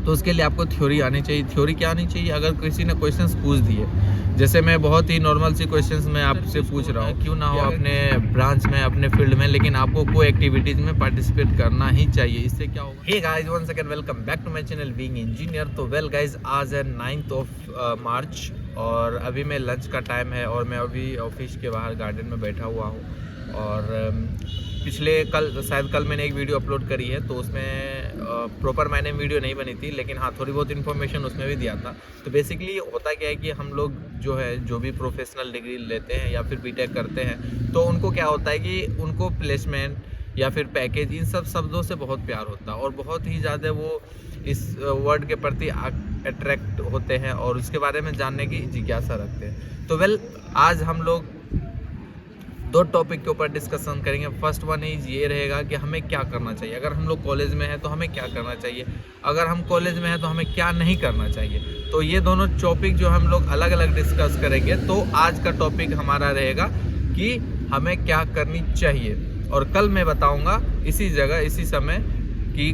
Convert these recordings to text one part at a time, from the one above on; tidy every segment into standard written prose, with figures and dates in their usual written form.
तो उसके लिए आपको थ्योरी आनी चाहिए। थ्योरी क्या आनी चाहिए? अगर किसी ने क्वेश्चंस पूछ दिए, जैसे मैं बहुत ही नॉर्मल सी क्वेश्चंस मैं आपसे पूछ रहा हूँ, क्यों ना हो अपने ब्रांच में, अपने फील्ड में, लेकिन आपको कोई एक्टिविटीज़ में पार्टिसिपेट करना ही चाहिए। इससे क्या होगा? Hey guys, one second, welcome back to my channel being engineer. तो वेल गाइस, आज है 9 मार्च और अभी मैं लंच का टाइम है और मैं अभी ऑफिस के बाहर गार्डन में बैठा हुआ हूँ। और शायद कल मैंने एक वीडियो अपलोड करी है, तो उसमें प्रॉपर मैंने वीडियो नहीं बनी थी, लेकिन हाँ थोड़ी बहुत इन्फॉर्मेशन उसमें भी दिया था। तो बेसिकली होता क्या है कि हम लोग जो भी प्रोफेशनल डिग्री लेते हैं या फिर बीटेक करते हैं, तो उनको क्या होता है कि उनको प्लेसमेंट या फिर पैकेज, इन सब शब्दों से बहुत प्यार होता है और बहुत ही ज़्यादा वो इस वर्ड के प्रति अट्रैक्ट होते हैं और उसके बारे में जानने की जिज्ञासा रखते हैं। तो वेल, आज हम लोग दो टॉपिक के ऊपर डिस्कशन करेंगे। फर्स्ट वन इज ये रहेगा कि हमें क्या करना चाहिए अगर हम लोग कॉलेज में हैं, तो हमें क्या करना चाहिए, अगर हम कॉलेज में हैं तो हमें क्या नहीं करना चाहिए। तो ये दोनों टॉपिक जो हम लोग अलग अलग डिस्कस करेंगे। तो आज का टॉपिक हमारा रहेगा कि हमें क्या करनी चाहिए, और कल मैं बताऊंगा इसी जगह इसी समय कि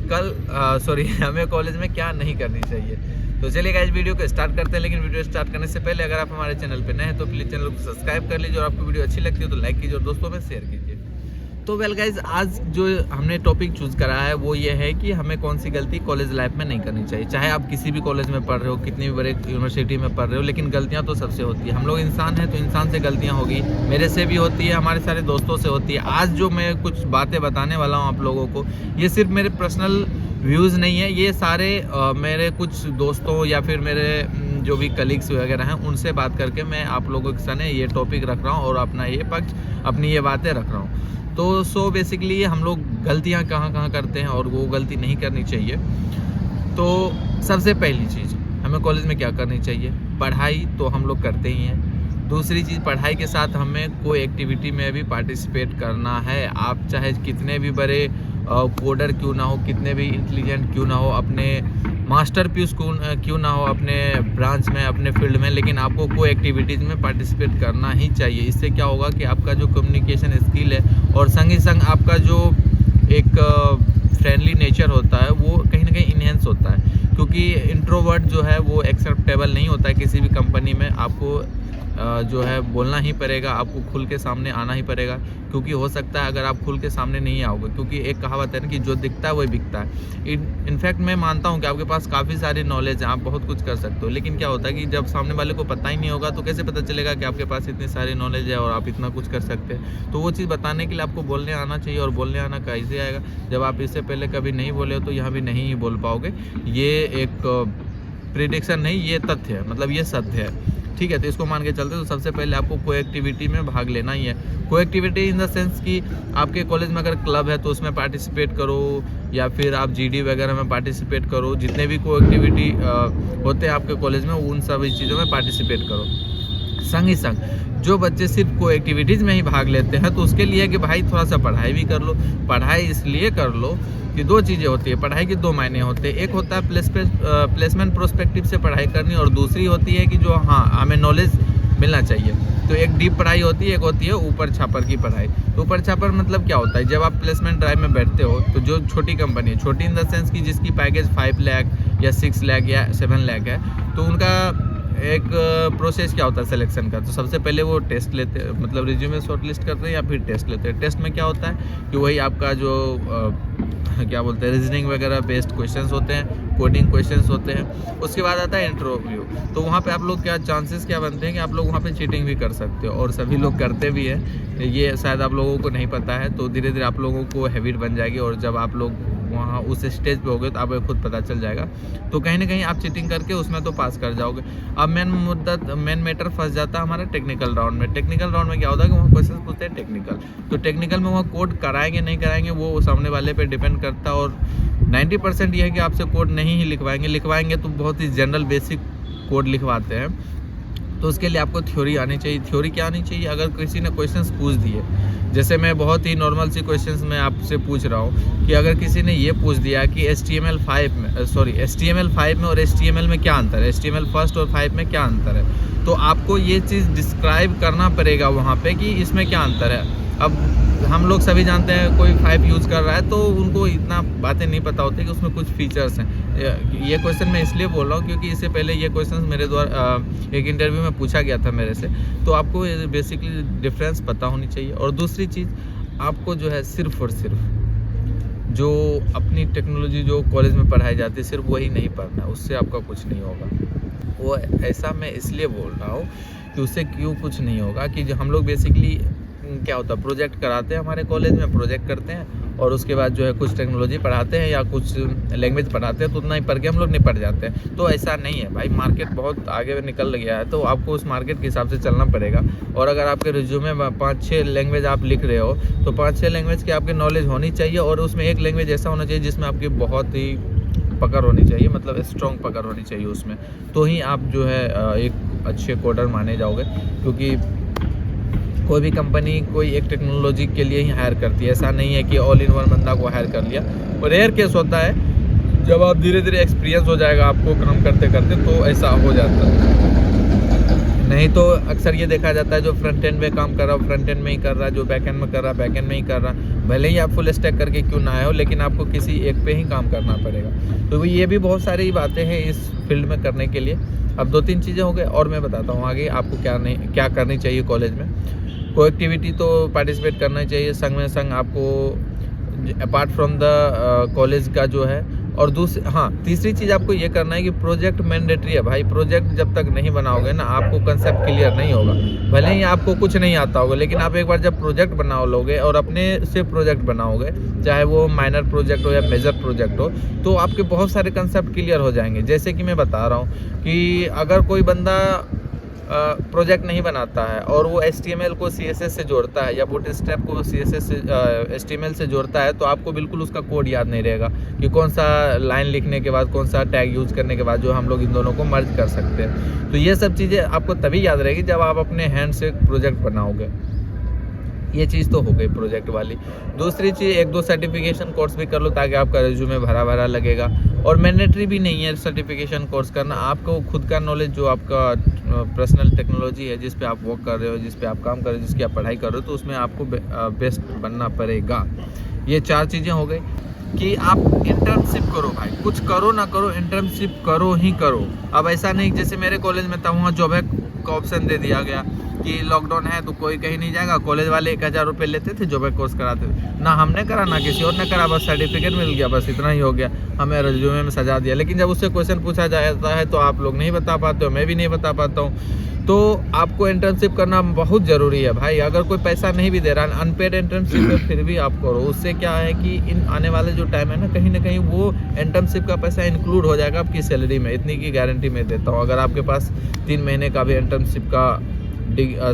हमें कॉलेज में क्या नहीं करनी चाहिए। तो चलिए गाइस, वीडियो को स्टार्ट करते हैं। लेकिन वीडियो स्टार्ट करने से पहले अगर आप हमारे चैनल पे नए हैं तो प्लीज़ चैनल को सब्सक्राइब कर लीजिए, और आपको वीडियो अच्छी लगती है तो लाइक कीजिए और दोस्तों में शेयर कीजिए। तो वेल गाइस, आज जो हमने टॉपिक चूज़ करा है वो ये है कि हमें कौन सी गलती कॉलेज लाइफ में नहीं करनी चाहिए। चाहे आप किसी भी कॉलेज में पढ़ रहे हो, कितनी भी बड़े यूनिवर्सिटी में पढ़ रहे हो, लेकिन गलतियाँ तो सबसे होती है। हम लोग इंसान हैं तो इंसान से गलतियाँ होगी, मेरे से भी होती है, हमारे सारे दोस्तों से होती है। आज जो मैं कुछ बातें बताने वाला हूँ आप लोगों को, ये सिर्फ मेरे पर्सनल व्यूज़ नहीं है, ये सारे मेरे कुछ दोस्तों या फिर मेरे जो भी कलीग्स वगैरह हैं उनसे बात करके मैं आप लोगों के सामने ये टॉपिक रख रहा हूँ और अपना ये पक्ष, अपनी ये बातें रख रहा हूँ। तो बेसिकली हम लोग गलतियाँ कहाँ कहाँ करते हैं और वो गलती नहीं करनी चाहिए। तो सबसे पहली चीज़, हमें कॉलेज में क्या करनी चाहिए? पढ़ाई तो हम लोग करते ही हैं। दूसरी चीज़, पढ़ाई के साथ हमें कोई एक्टिविटी में भी पार्टिसिपेट करना है। आप चाहे कितने भी बड़े कोडर क्यों ना हो, कितने भी इंटेलिजेंट क्यों ना हो, अपने मास्टर पीस क्यों ना हो अपने ब्रांच में, अपने फील्ड में, लेकिन आपको कोई एक्टिविटीज़ में पार्टिसिपेट करना ही चाहिए। इससे क्या होगा कि आपका जो कम्युनिकेशन स्किल है और संग ही संग आपका जो एक फ्रेंडली नेचर होता है वो कहीं ना कहीं इन्हेंस होता है, क्योंकि इंट्रोवर्ट जो है वो एक्सेप्टेबल नहीं होता है किसी भी कंपनी में। आपको जो है बोलना ही पड़ेगा, आपको खुल के सामने आना ही पड़ेगा, क्योंकि हो सकता है अगर आप खुल के सामने नहीं आओगे, क्योंकि एक कहावत है ना कि जो दिखता है वही बिकता है। इनफैक्ट मैं मानता हूँ कि आपके पास काफ़ी सारी नॉलेज है, आप बहुत कुछ कर सकते हो, लेकिन क्या होता है कि जब सामने वाले को पता ही नहीं होगा तो कैसे पता चलेगा कि आपके पास इतनी सारी नॉलेज है और आप इतना कुछ कर सकते हैं। तो वो चीज़ बताने के लिए आपको बोलने आना चाहिए, और बोलने आना कैसे आएगा? जब आप इससे पहले कभी नहीं बोले हो तो यहाँ भी नहीं बोल पाओगे। ये एक प्रिडिक्शन नहीं, ये तथ्य है, मतलब ये सत्य है, ठीक है। तो इसको मान के चलते तो सबसे पहले आपको कोई एक्टिविटी में भाग लेना ही है। कोई एक्टिविटी इन द सेंस कि आपके कॉलेज में अगर क्लब है तो उसमें पार्टिसिपेट करो, या फिर आप जीडी वगैरह में पार्टिसिपेट करो। जितने भी कोई एक्टिविटी होते हैं आपके कॉलेज में, उन सभी चीज़ों में पार्टिसिपेट करो। संग ही संग जो बच्चे सिर्फ कोई एक्टिविटीज़ में ही भाग लेते हैं, तो उसके लिए कि भाई थोड़ा सा पढ़ाई भी कर लो। पढ़ाई इसलिए कर लो कि दो चीज़ें होती है, पढ़ाई के दो मायने होते हैं। एक होता है प्लेसमेंट प्रोस्पेक्टिव से पढ़ाई करनी, और दूसरी होती है कि जो हमें नॉलेज मिलना चाहिए। तो एक डीप पढ़ाई होती है, एक होती है ऊपर छापर की पढ़ाई। तो ऊपर छापर मतलब क्या होता है? जब आप प्लेसमेंट ड्राइव में बैठते हो तो जो छोटी कंपनी है, छोटी इन द सेंस कि जिसकी पैकेज 5 लाख या 6 लाख या 7 लाख है, तो उनका एक प्रोसेस क्या होता है सिलेक्शन का? तो सबसे पहले वो टेस्ट लेते हैं, मतलब रिज्यूमे शॉर्ट लिस्ट करते हैं या फिर टेस्ट लेते हैं। टेस्ट में क्या होता है कि वही आपका जो क्या बोलते हैं, रीजनिंग वगैरह बेस्ड क्वेश्चंस होते हैं, कोडिंग क्वेश्चंस होते हैं। उसके बाद आता है इंटरव्यू। तो वहाँ पे आप लोग चांसेस क्या बनते हैं कि आप लोग वहाँ पे चीटिंग भी कर सकते हो, और सभी लोग करते भी हैं। ये शायद आप लोगों को नहीं पता है, तो धीरे धीरे आप लोगों को हैबिट बन जाएगी, और जब आप लोग वहाँ उस स्टेज पे होगे तो आपको खुद पता चल जाएगा। तो कहीं ना कहीं आप चीटिंग करके उसमें तो पास कर जाओगे। अब मेन मैटर फंस जाता है हमारा टेक्निकल राउंड में। टेक्निकल राउंड में क्या होता है कि वहाँ क्वेश्चन पूछते हैं टेक्निकल। तो टेक्निकल में वहाँ कोड कराएंगे नहीं कराएंगे वो सामने वाले पे डिपेंड करता है, और 90% ये है कि आपसे कोड नहीं ही लिखवाएंगे तो बहुत ही जनरल बेसिक कोड लिखवाते हैं। तो उसके लिए आपको थ्योरी आनी चाहिए। थ्योरी क्या आनी चाहिए? अगर किसी ने क्वेश्चंस पूछ दिए, जैसे मैं बहुत ही नॉर्मल सी क्वेश्चंस मैं आपसे पूछ रहा हूँ कि अगर किसी ने ये पूछ दिया कि HTML5 में और HTML में क्या अंतर है, HTML फर्स्ट और 5 में क्या अंतर है, तो आपको ये चीज़ डिस्क्राइब करना पड़ेगा वहाँ पे कि इसमें क्या अंतर है। अब हम लोग सभी जानते हैं कोई 5 यूज़ कर रहा है तो उनको इतना बातें नहीं पता होती कि उसमें कुछ फीचर्स हैं। ये क्वेश्चन मैं इसलिए बोल रहा हूँ क्योंकि इससे पहले ये क्वेश्चन मेरे द्वारा एक इंटरव्यू में पूछा गया था मेरे से, तो आपको बेसिकली डिफरेंस पता होनी चाहिए। और दूसरी चीज़, आपको जो है सिर्फ और सिर्फ जो अपनी टेक्नोलॉजी जो कॉलेज में पढ़ाई जाती है सिर्फ वही नहीं पढ़ना है, उससे आपका कुछ नहीं होगा। वो ऐसा मैं इसलिए बोल रहा हूँ कि उससे क्यों कुछ नहीं होगा कि जो हम लोग बेसिकली क्या होता है, प्रोजेक्ट कराते हैं हमारे कॉलेज में, प्रोजेक्ट करते हैं और उसके बाद जो है कुछ टेक्नोलॉजी पढ़ाते हैं या कुछ लैंग्वेज पढ़ाते हैं, तो उतना ही पढ़ के हम लोग निपट जाते हैं। तो ऐसा नहीं है भाई, मार्केट बहुत आगे निकल गया है, तो आपको उस मार्केट के हिसाब से चलना पड़ेगा। और अगर आपके रिज्यूमे में 5-6 लैंग्वेज आप लिख रहे हो तो 5-6 लैंग्वेज की आपकी नॉलेज होनी चाहिए और उसमें एक लैंग्वेज ऐसा होना चाहिए जिसमें आपकी बहुत ही पकड़ होनी चाहिए, मतलब स्ट्रॉन्ग पकड़ होनी चाहिए उसमें, तो ही आप जो है एक अच्छे कोडर माने जाओगे। क्योंकि कोई भी कंपनी कोई एक टेक्नोलॉजी के लिए ही हायर करती है, ऐसा नहीं है कि ऑल इन वन बंदा को हायर कर लिया। और रेयर केस होता है, जब आप धीरे धीरे एक्सपीरियंस हो जाएगा आपको काम करते करते तो ऐसा हो जाता है। नहीं तो अक्सर ये देखा जाता है जो फ्रंट एंड में काम कर रहा है फ्रंट एंड में ही कर रहा है, जो बैक एंड में कर रहा है बैक एंड में ही कर रहा है। भले ही आप फुल स्टैक करके क्यों ना आए हो, लेकिन आपको किसी एक पे ही काम करना पड़ेगा। तो ये भी बहुत सारी बातें हैं इस फील्ड में करने के लिए। अब 2-3 चीज़ें हो गए और मैं बताता हूँ आगे आपको क्या करनी चाहिए कॉलेज में। कोई एक्टिविटी तो पार्टिसिपेट करना ही चाहिए, संग में संग आपको अपार्ट फ्रॉम द कॉलेज का जो है। और तीसरी चीज़ आपको ये करना है कि प्रोजेक्ट मैंडेटरी है भाई। प्रोजेक्ट जब तक नहीं बनाओगे ना, आपको कंसेप्ट क्लियर नहीं होगा। भले ही आपको कुछ नहीं आता होगा, लेकिन आप एक बार जब प्रोजेक्ट बनाओ लोगे और अपने से प्रोजेक्ट बनाओगे, चाहे वो माइनर प्रोजेक्ट हो या मेजर प्रोजेक्ट हो, तो आपके बहुत सारे कंसेप्ट क्लियर हो जाएंगे। जैसे कि मैं बता रहा हूँ कि अगर कोई बंदा प्रोजेक्ट नहीं बनाता है और वो HTML को CSS से जोड़ता है या बूटस्ट्रैप को CSS से HTML से जोड़ता है, तो आपको बिल्कुल उसका कोड याद नहीं रहेगा कि कौन सा लाइन लिखने के बाद कौन सा टैग यूज़ करने के बाद जो हम लोग इन दोनों को मर्ज कर सकते हैं। तो ये सब चीज़ें आपको तभी याद रहेगी जब आप अपने हैंड से प्रोजेक्ट बनाओगे। ये चीज़ तो हो गई प्रोजेक्ट वाली। दूसरी चीज़, 1-2 सर्टिफिकेशन कोर्स भी कर लो ताकि आपका रिज्यूमे भरा भरा लगेगा। और मैंडेटरी भी नहीं है सर्टिफिकेशन कोर्स करना, आपको खुद का नॉलेज जो आपका पर्सनल टेक्नोलॉजी है जिस पे आप वर्क कर रहे हो, जिस पे आप काम कर रहे हो, जिसकी आप पढ़ाई कर रहे हो, तो उसमें आपको बेस्ट बनना पड़ेगा। ये 4 चीज़ें हो गई कि आप इंटर्नशिप करो भाई, कुछ करो ना करो इंटर्नशिप करो ही करो। अब ऐसा नहीं जैसे मेरे कॉलेज में था, वहाँ जॉब का ऑप्शन दे दिया गया कि लॉकडाउन है तो कोई कहीं नहीं जाएगा। कॉलेज वाले 1000 रुपये लेते थे, जॉब कोर्स कराते थे। ना हमने करा ना किसी और ने करा, बस सर्टिफिकेट मिल गया, बस इतना ही हो गया, हमें रिज्यूमे में सजा दिया। लेकिन जब उससे क्वेश्चन पूछा जाता है तो आप लोग नहीं बता पाते हो, मैं भी नहीं बता पाता हूँ। तो आपको इंटर्नशिप करना बहुत ज़रूरी है भाई। अगर कोई पैसा नहीं भी दे रहा, अनपेड इंटर्नशिप है, फिर भी आप करो। उससे क्या है कि इन आने वाले जो टाइम है ना कहीं वो इंटर्नशिप का पैसा इंक्लूड हो जाएगा आपकी सैलरी में, इतनी की गारंटी मैं देता हूँ। अगर आपके पास 3 महीने का भी इंटर्नशिप का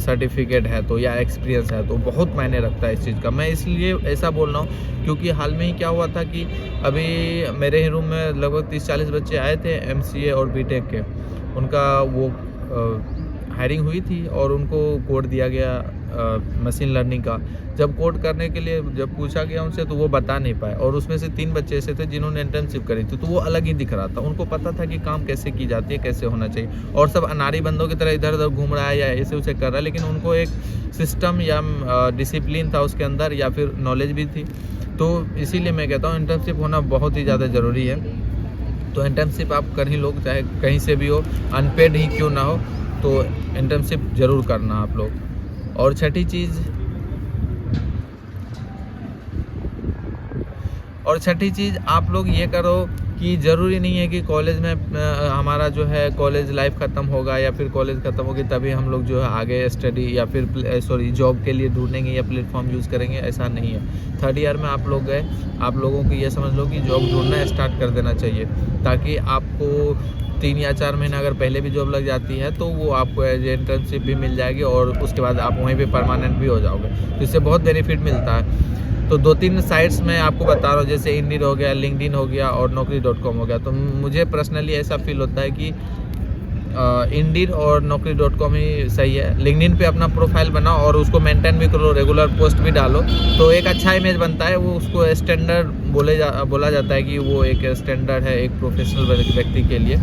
सर्टिफिकेट है तो या एक्सपीरियंस है तो बहुत मायने रखता है इस चीज़ का। मैं इसलिए ऐसा बोल रहा हूँ क्योंकि हाल में ही क्या हुआ था कि अभी मेरे ही रूम में लगभग 30-40 बच्चे आए थे MCA और BTech के। उनका वो हायरिंग हुई थी और उनको कोड दिया गया मशीन लर्निंग का। जब कोड करने के लिए जब पूछा गया उनसे तो वो बता नहीं पाए, और उसमें से 3 बच्चे ऐसे थे जिन्होंने इंटर्नशिप करी थी, तो वो अलग ही दिख रहा था। उनको पता था कि काम कैसे की जाती है, कैसे होना चाहिए, और सब अनाड़ी बंदों की तरह इधर उधर घूम रहा है या ऐसे उसे कर रहा है, लेकिन उनको एक सिस्टम या डिसिप्लिन था उसके अंदर या फिर नॉलेज भी थी। तो इसीलिए मैं कहता हूँ इंटर्नशिप होना बहुत ही ज़्यादा ज़रूरी है। तो इंटर्नशिप आप कर ही लोग, चाहे कहीं से भी हो, अनपेड ही क्यों ना हो, तो इंटर्नशिप ज़रूर करना आप लोग। और छठी चीज़ आप लोग ये करो कि ज़रूरी नहीं है कि कॉलेज में हमारा जो है कॉलेज लाइफ ख़त्म होगा या फिर कॉलेज ख़त्म होगी तभी हम लोग जो है आगे स्टडी या फिर जॉब के लिए ढूंढेंगे या प्लेटफॉर्म यूज़ करेंगे, ऐसा नहीं है। 3rd ईयर में आप लोग गए, आप लोगों को ये समझ लो कि जॉब ढूंढना स्टार्ट कर देना चाहिए, ताकि आपको 3 या 4 महीना अगर पहले भी जॉब लग जाती है तो वो आपको एज इंटर्नशिप भी मिल जाएगी और उसके बाद आप वहीं पे परमानेंट भी हो जाओगे, तो इससे बहुत बेनिफिट मिलता है। तो 2-3 साइट्स मैं आपको बता रहा हूँ, जैसे इंडीड हो गया, लिंक्डइन हो गया और naukri.com हो गया। तो मुझे पर्सनली ऐसा फील होता है कि इंडीड और naukri.com ही सही है। लिंक्डइन पे अपना प्रोफाइल बनाओ और उसको मेंटेन भी करो, रेगुलर पोस्ट भी डालो, तो एक अच्छा इमेज बनता है। वो उसको स्टैंडर्ड बोला जाता है कि वो एक स्टैंडर्ड है एक प्रोफेशनल व्यक्ति के लिए।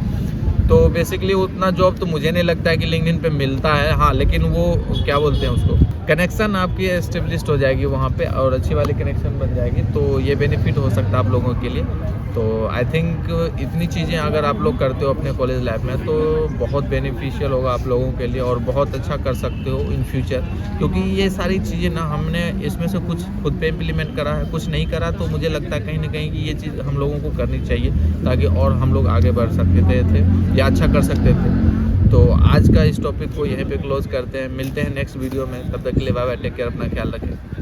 तो बेसिकली उतना जॉब तो मुझे नहीं लगता है कि लिंक्डइन पे मिलता है। हाँ, लेकिन वो क्या बोलते हैं उसको, कनेक्शन आपकी एस्टेब्लिश्ड हो जाएगी वहाँ पे और अच्छी वाली कनेक्शन बन जाएगी, तो ये बेनिफिट हो सकता है आप लोगों के लिए। तो आई थिंक इतनी चीज़ें अगर आप लोग करते हो अपने कॉलेज लाइफ में तो बहुत बेनिफिशियल होगा आप लोगों के लिए और बहुत अच्छा कर सकते हो इन फ्यूचर, क्योंकि ये सारी चीज़ें ना हमने इसमें से कुछ खुद पे इम्प्लीमेंट करा है, कुछ नहीं करा, तो मुझे लगता है कहीं ना कहीं कि ये चीज़ हम लोगों को करनी चाहिए ताकि और हम लोग आगे बढ़ सकते थे या अच्छा कर सकते थे। तो आज का इस टॉपिक को यहीं पे क्लोज करते हैं, मिलते हैं नेक्स्ट वीडियो में, तब तक के लिए बाय बाय, टेक केयर, अपना ख्याल रखें।